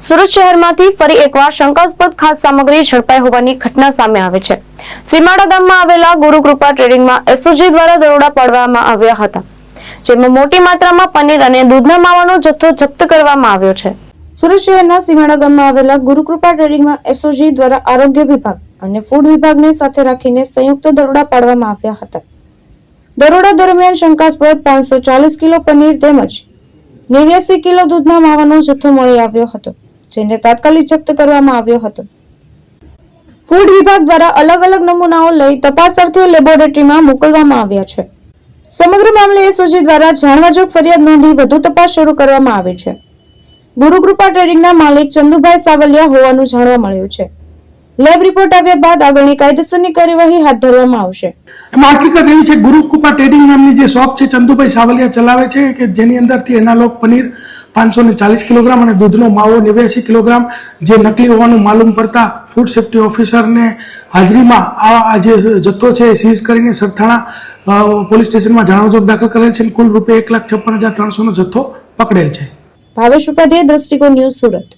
સુરત શહેરમાંથી ફરી એકવાર શંકાસ્પદ ખાદ્ય સામગ્રી ઝડપાઈ હોવાની ઘટના સામે આવી છે। સીમાડા ગામમાં આવેલા ગુરુકૃપા ટ્રેડિંગમાં એસઓજી દ્વારા દરોડા પાડવામાં આવ્યા હતા, જેમાં મોટી માત્રામાં પનીર અને દૂધના માવાનો જથ્થો જપ્ત કરવામાં આવ્યો છે। સુરત શહેરના સીમાડા ગામમાં આવેલા ગુરુકૃપા ટ્રેડિંગમાં એસઓજી દ્વારા આરોગ્ય વિભાગ અને ફૂડ વિભાગને સાથે રાખીને સંયુક્ત દરોડા પાડવામાં આવ્યા હતા। દરોડા દરમિયાન શંકાસ્પદ 540 કિલો પનીર તેમજ 89 કિલો દૂધના માવાનો જથ્થો મળી આવ્યો હતો, જેને તાત્કાલિક જપ્ત કરવામાં આવ્યો હતો। ફૂડ વિભાગ દ્વારા અલગ અલગ નમૂનાઓ લઈ તપાસ અર્થે લેબોરેટરીમાં મોકલવામાં આવ્યા છે। સમગ્ર મામલે એસઓજી દ્વારા જાણવાજોગ ફરિયાદ નોંધી વધુ તપાસ શરૂ કરવામાં આવી છે। ગુરુકૃપા ટ્રેડિંગના માલિક ચંદુભાઈ સાવલિયા હોવાનું જાણવા મળ્યું છે। લેબ રિપોર્ટ આવ્યા બાદ આગળની કાયદેસરની કાર્યવાહી હાથ ધરવામાં આવશે। હકીકત એવી છે, ગુરુકૃપા ટ્રેડિંગ નામની જે શોપ છે ચંદુભાઈ સાવલિયા ચલાવે છે કે જેની અંદરથી એનાલોગ પનીર 540 કિલોગ્રામ અને દૂધનો માવો 89 કિલોગ્રામ જે નકલી હોવાનું માલુમ પડતા ફૂડ સેફ્ટી ઓફિસરને હાજરીમાં આ જે જથ્થો છે સીઝ કરીને સરથાણા પોલીસ સ્ટેશનમાં જાણવાજોગ દાખલ કરેલ છે। કુલ રૂપિયા 1,56,300 નો જથ્થો પકડેલ છે। ભાવેશ ઉપાધ્યાય, દ્રષ્ટિકોણ ન્યૂઝ, સુરત।